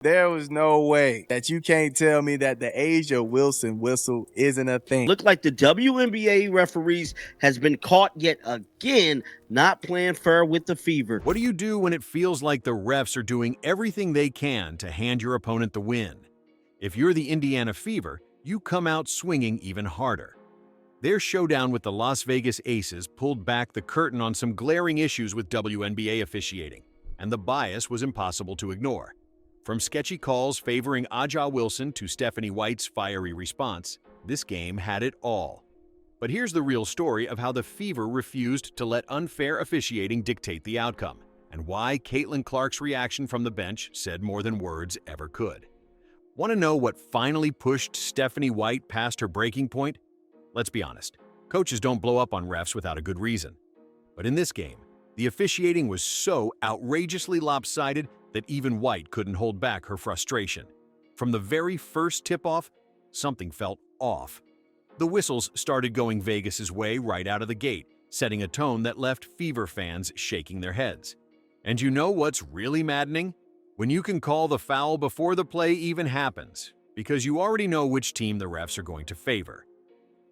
There was no way that you can't tell me that the Asia Wilson whistle isn't a thing. Look like the WNBA referees has been caught yet again not playing fair with the Fever. What do you do when it feels like the refs are doing everything they can to hand your opponent the win? If you're the Indiana Fever, you come out swinging even harder. Their showdown with the Las Vegas Aces pulled back the curtain on some glaring issues with WNBA officiating, and the bias was impossible to ignore. From sketchy calls favoring Aja Wilson to Stephanie White's fiery response, this game had it all. But here's the real story of how the Fever refused to let unfair officiating dictate the outcome, and why Caitlin Clark's reaction from the bench said more than words ever could. Want to know what finally pushed Stephanie White past her breaking point? Let's be honest, coaches don't blow up on refs without a good reason. But in this game, the officiating was so outrageously lopsided that even White couldn't hold back her frustration. From the very first tip-off, something felt off. The whistles started going Vegas's way right out of the gate, setting a tone that left Fever fans shaking their heads. And you know what's really maddening? When you can call the foul before the play even happens, because you already know which team the refs are going to favor.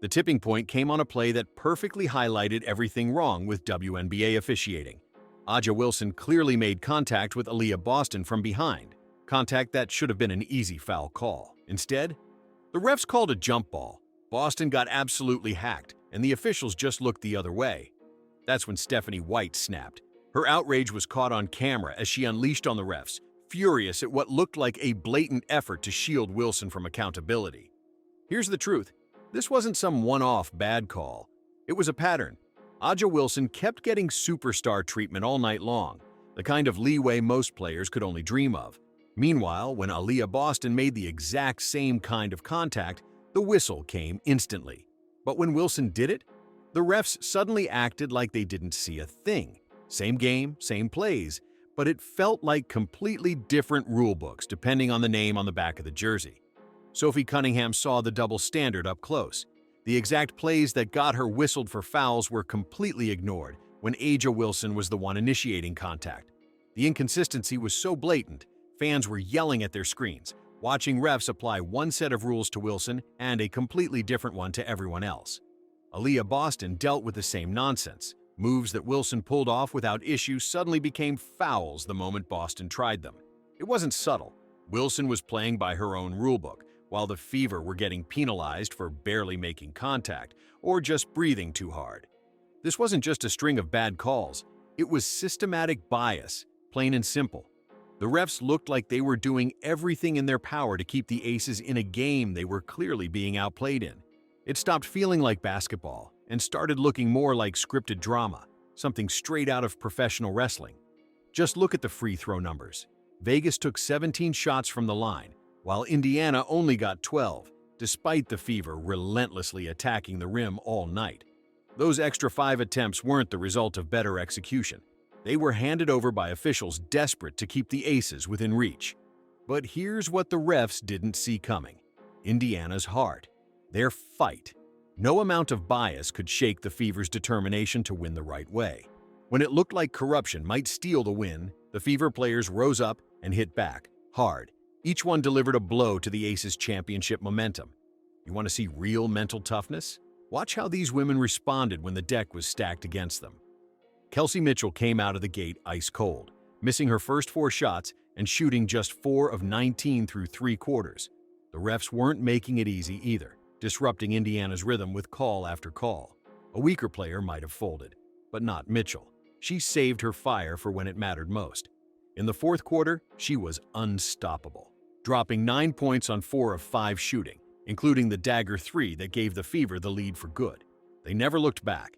The tipping point came on a play that perfectly highlighted everything wrong with WNBA officiating. Aja Wilson clearly made contact with Aaliyah Boston from behind, contact that should have been an easy foul call. Instead, the refs called a jump ball. Boston got absolutely hacked, and the officials just looked the other way. That's when Stephanie White snapped. Her outrage was caught on camera as she unleashed on the refs, furious at what looked like a blatant effort to shield Wilson from accountability. Here's the truth. This wasn't some one-off bad call. It was a pattern. Aja Wilson kept getting superstar treatment all night long, the kind of leeway most players could only dream of. Meanwhile, when Aaliyah Boston made the exact same kind of contact, the whistle came instantly. But when Wilson did it, the refs suddenly acted like they didn't see a thing. Same game, same plays, but it felt like completely different rulebooks depending on the name on the back of the jersey. Sophie Cunningham saw the double standard up close. The exact plays that got her whistled for fouls were completely ignored when Aja Wilson was the one initiating contact. The inconsistency was so blatant, fans were yelling at their screens, watching refs apply one set of rules to Wilson and a completely different one to everyone else. Aaliyah Boston dealt with the same nonsense. Moves that Wilson pulled off without issue suddenly became fouls the moment Boston tried them. It wasn't subtle. Wilson was playing by her own rulebook, while the Fever were getting penalized for barely making contact or just breathing too hard. This wasn't just a string of bad calls, it was systematic bias, plain and simple. The refs looked like they were doing everything in their power to keep the Aces in a game they were clearly being outplayed in. It stopped feeling like basketball and started looking more like scripted drama, something straight out of professional wrestling. Just look at the free throw numbers. Vegas took 17 shots from the line, while Indiana only got 12, despite the Fever relentlessly attacking the rim all night. Those extra 5 attempts weren't the result of better execution. They were handed over by officials desperate to keep the Aces within reach. But here's what the refs didn't see coming: Indiana's heart, their fight. No amount of bias could shake the Fever's determination to win the right way. When it looked like corruption might steal the win, the Fever players rose up and hit back, hard. Each one delivered a blow to the Aces' championship momentum. You want to see real mental toughness? Watch how these women responded when the deck was stacked against them. Kelsey Mitchell came out of the gate ice cold, missing her first 4 shots and shooting just 4 of 19 through 3 quarters. The refs weren't making it easy either, disrupting Indiana's rhythm with call after call. A weaker player might have folded, but not Mitchell. She saved her fire for when it mattered most. In the fourth quarter, she was unstoppable, dropping 9 points on 4 of 5 shooting, including the dagger 3 that gave the Fever the lead for good. They never looked back.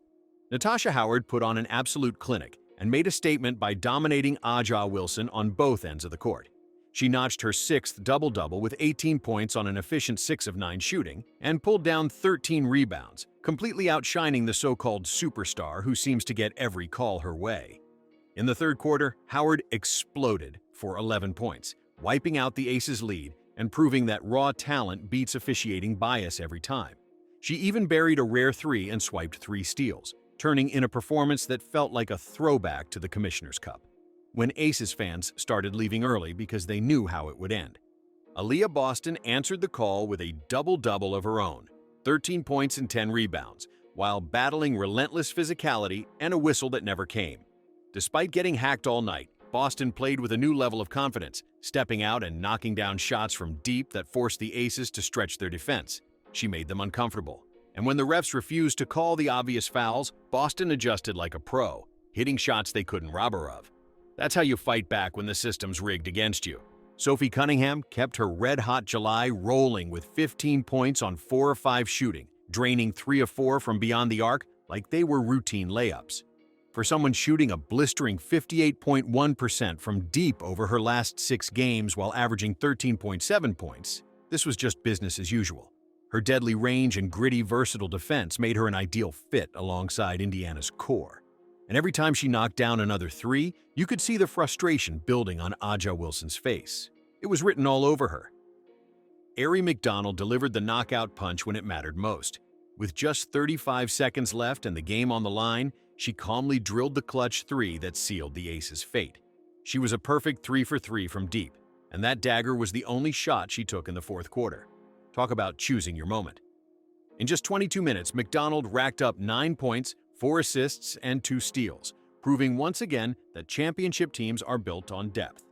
Natasha Howard put on an absolute clinic and made a statement by dominating Aja Wilson on both ends of the court. She notched her 6th double-double with 18 points on an efficient 6 of 9 shooting and pulled down 13 rebounds, completely outshining the so-called superstar who seems to get every call her way. In the third quarter, Howard exploded for 11 points, wiping out the Aces' lead and proving that raw talent beats officiating bias every time. She even buried a rare 3 and swiped 3 steals, turning in a performance that felt like a throwback to the Commissioner's Cup. when Aces fans started leaving early because they knew how it would end. Aaliyah Boston answered the call with a double-double of her own, 13 points and 10 rebounds, while battling relentless physicality and a whistle that never came. Despite getting hacked all night, Boston played with a new level of confidence, stepping out and knocking down shots from deep that forced the Aces to stretch their defense. She made them uncomfortable. And when the refs refused to call the obvious fouls, Boston adjusted like a pro, hitting shots they couldn't rob her of. That's how you fight back when the system's rigged against you. Sophie Cunningham kept her red-hot July rolling with 15 points on 4 of 5 shooting, draining 3 of 4 from beyond the arc like they were routine layups. For someone shooting a blistering 58.1% from deep over her last 6 games while averaging 13.7 points, this was just business as usual. Her deadly range and gritty, versatile defense made her an ideal fit alongside Indiana's core. And every time she knocked down another 3, you could see the frustration building on A'ja Wilson's face. It was written all over her. Aari McDonald delivered the knockout punch when it mattered most. With just 35 seconds left and the game on the line, she calmly drilled the clutch 3 that sealed the Aces' fate. She was a perfect 3 for 3 from deep, and that dagger was the only shot she took in the fourth quarter. Talk about choosing your moment. In just 22 minutes, McDonald racked up 9 points, 4 assists, and 2 steals, proving once again that championship teams are built on depth.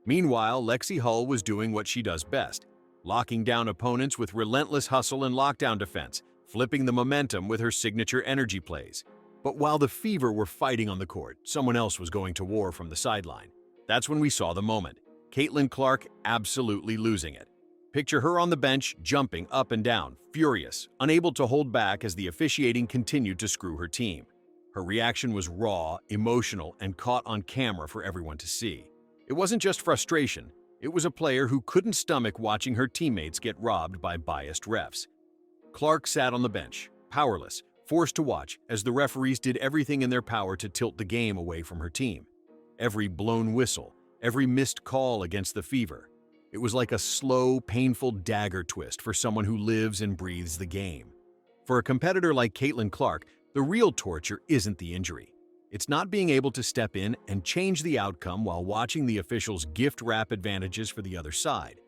Meanwhile, Lexi Hull was doing what she does best, locking down opponents with relentless hustle and lockdown defense, flipping the momentum with her signature energy plays. But while the Fever were fighting on the court, someone else was going to war from the sideline. That's when we saw the moment. Caitlin Clark absolutely losing it. Picture her on the bench, jumping up and down, furious, unable to hold back as the officiating continued to screw her team. Her reaction was raw, emotional, and caught on camera for everyone to see. It wasn't just frustration, it was a player who couldn't stomach watching her teammates get robbed by biased refs. Clark sat on the bench, powerless, forced to watch as the referees did everything in their power to tilt the game away from her team. Every blown whistle, every missed call against the Fever. It was like a slow, painful dagger twist for someone who lives and breathes the game. For a competitor like Caitlin Clark, the real torture isn't the injury. It's not being able to step in and change the outcome while watching the officials gift-wrap advantages for the other side.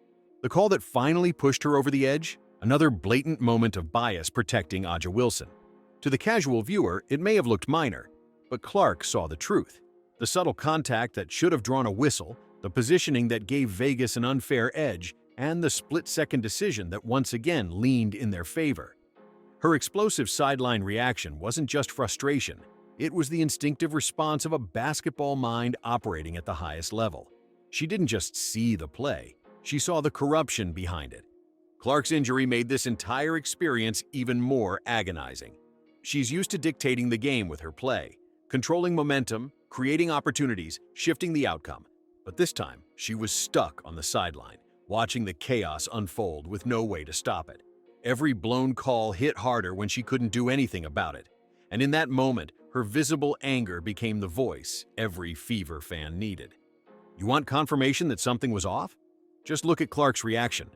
The call that finally pushed her over the edge? Another blatant moment of bias protecting A'ja Wilson. To the casual viewer, it may have looked minor, but Clark saw the truth. The subtle contact that should have drawn a whistle, the positioning that gave Vegas an unfair edge, and the split-second decision that once again leaned in their favor. Her explosive sideline reaction wasn't just frustration, it was the instinctive response of a basketball mind operating at the highest level. She didn't just see the play, she saw the corruption behind it. Clark's injury made this entire experience even more agonizing. She's used to dictating the game with her play, controlling momentum, creating opportunities, shifting the outcome. But this time, she was stuck on the sideline, watching the chaos unfold with no way to stop it. Every blown call hit harder when she couldn't do anything about it. And in that moment, her visible anger became the voice every Fever fan needed. You want confirmation that something was off? Just look at Clark's reaction.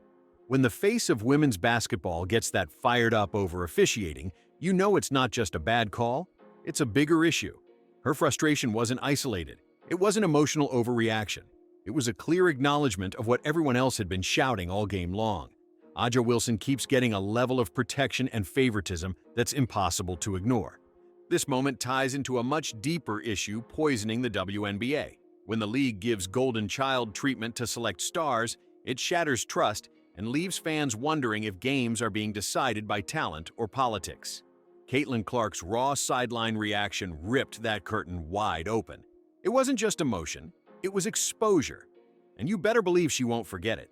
When the face of women's basketball gets that fired up over officiating, you know it's not just a bad call, it's a bigger issue. Her frustration wasn't isolated. It wasn't emotional overreaction. It was a clear acknowledgement of what everyone else had been shouting all game long. A'ja Wilson keeps getting a level of protection and favoritism that's impossible to ignore. This moment ties into a much deeper issue poisoning the WNBA. When the league gives golden child treatment to select stars, it shatters trust and leaves fans wondering if games are being decided by talent or politics. Caitlin Clark's raw sideline reaction ripped that curtain wide open. It wasn't just emotion, it was exposure. And you better believe she won't forget it.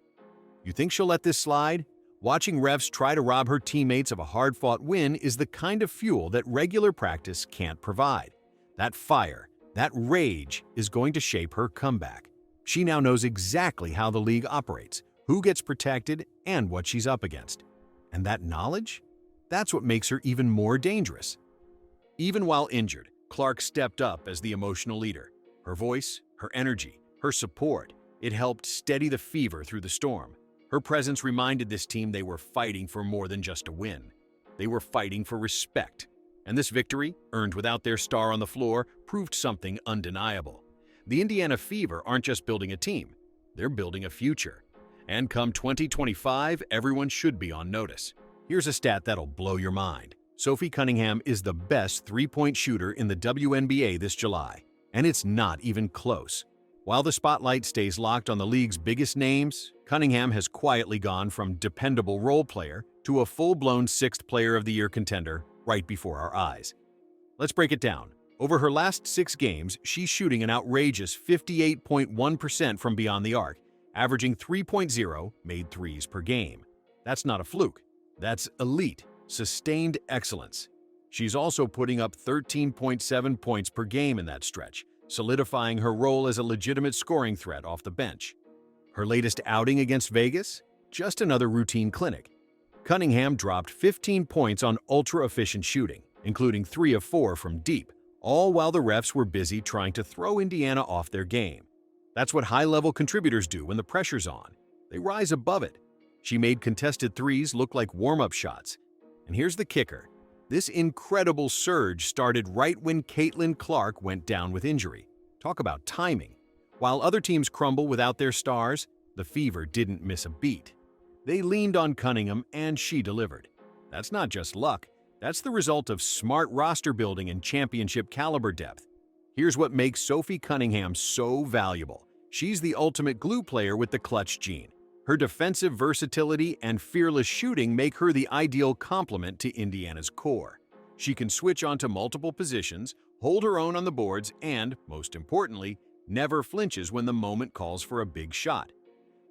You think she'll let this slide? Watching refs try to rob her teammates of a hard-fought win is the kind of fuel that regular practice can't provide. That fire, that rage is going to shape her comeback. She now knows exactly how the league operates, who gets protected, and what she's up against. And that knowledge? That's what makes her even more dangerous. Even while injured, Clark stepped up as the emotional leader. Her voice, her energy, her support, it helped steady the Fever through the storm. Her presence reminded this team they were fighting for more than just a win. They were fighting for respect. And this victory, earned without their star on the floor, proved something undeniable. The Indiana Fever aren't just building a team, they're building a future. And come 2025, everyone should be on notice. Here's a stat that'll blow your mind. Sophie Cunningham is the best three-point shooter in the WNBA this July, and it's not even close. While the spotlight stays locked on the league's biggest names, Cunningham has quietly gone from dependable role player to a full-blown sixth player of the year contender right before our eyes. Let's break it down. Over her last 6 games, she's shooting an outrageous 58.1% from beyond the arc, averaging 3.0 made threes per game. That's not a fluke. That's elite, sustained excellence. She's also putting up 13.7 points per game in that stretch, solidifying her role as a legitimate scoring threat off the bench. Her latest outing against Vegas? Just another routine clinic. Cunningham dropped 15 points on ultra-efficient shooting, including 3 of 4 from deep, all while the refs were busy trying to throw Indiana off their game. That's what high-level contributors do when the pressure's on. They rise above it. She made contested threes look like warm-up shots. And here's the kicker. This incredible surge started right when Caitlin Clark went down with injury. Talk about timing. While other teams crumble without their stars, the Fever didn't miss a beat. They leaned on Cunningham and she delivered. That's not just luck. That's the result of smart roster building and championship caliber depth. Here's what makes Sophie Cunningham so valuable. She's the ultimate glue player with the clutch gene. Her defensive versatility and fearless shooting make her the ideal complement to Indiana's core. She can switch onto multiple positions, hold her own on the boards, and, most importantly, never flinches when the moment calls for a big shot.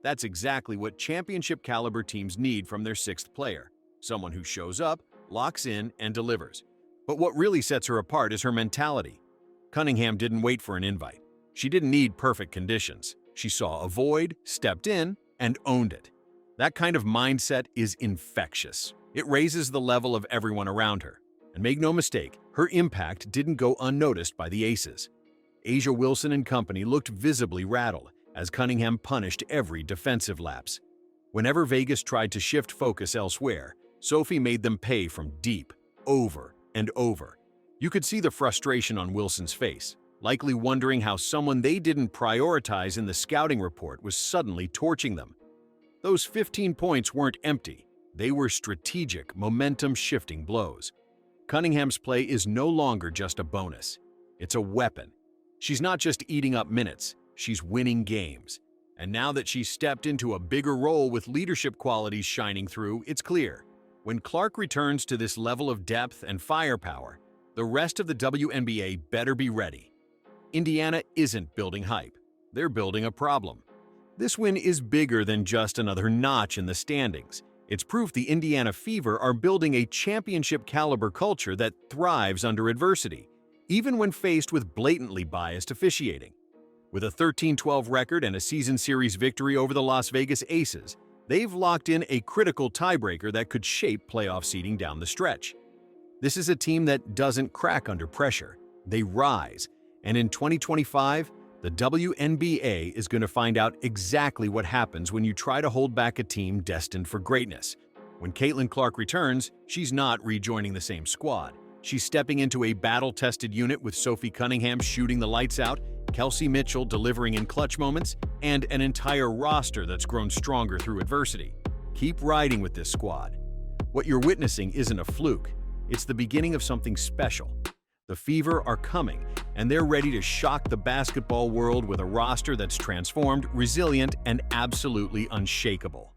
That's exactly what championship caliber teams need from their sixth player, someone who shows up, locks in, and delivers. But what really sets her apart is her mentality. Cunningham didn't wait for an invite. She didn't need perfect conditions. She saw a void, stepped in, and owned it. That kind of mindset is infectious. It raises the level of everyone around her. And make no mistake, her impact didn't go unnoticed by the aces. A'ja Wilson and company looked visibly rattled as Cunningham punished every defensive lapse. Whenever Vegas tried to shift focus elsewhere, Sophie made them pay from deep, over and over. You could see the frustration on Wilson's face, likely wondering how someone they didn't prioritize in the scouting report was suddenly torching them. Those 15 points weren't empty. They were strategic, momentum-shifting blows. Cunningham's play is no longer just a bonus. It's a weapon. She's not just eating up minutes, she's winning games. And now that she's stepped into a bigger role with leadership qualities shining through, it's clear. When Clark returns to this level of depth and firepower, the rest of the WNBA better be ready. Indiana isn't building hype. They're building a problem. This win is bigger than just another notch in the standings. It's proof the Indiana Fever are building a championship-caliber culture that thrives under adversity, even when faced with blatantly biased officiating. With a 13-12 record and a season series victory over the Las Vegas Aces, they've locked in a critical tiebreaker that could shape playoff seeding down the stretch. This is a team that doesn't crack under pressure. They rise. And in 2025, the WNBA is going to find out exactly what happens when you try to hold back a team destined for greatness. When Caitlin Clark returns, she's not rejoining the same squad. She's stepping into a battle-tested unit with Sophie Cunningham shooting the lights out, Kelsey Mitchell delivering in clutch moments, and an entire roster that's grown stronger through adversity. Keep riding with this squad. What you're witnessing isn't a fluke. It's the beginning of something special. The Fever are coming, and they're ready to shock the basketball world with a roster that's transformed, resilient, and absolutely unshakable.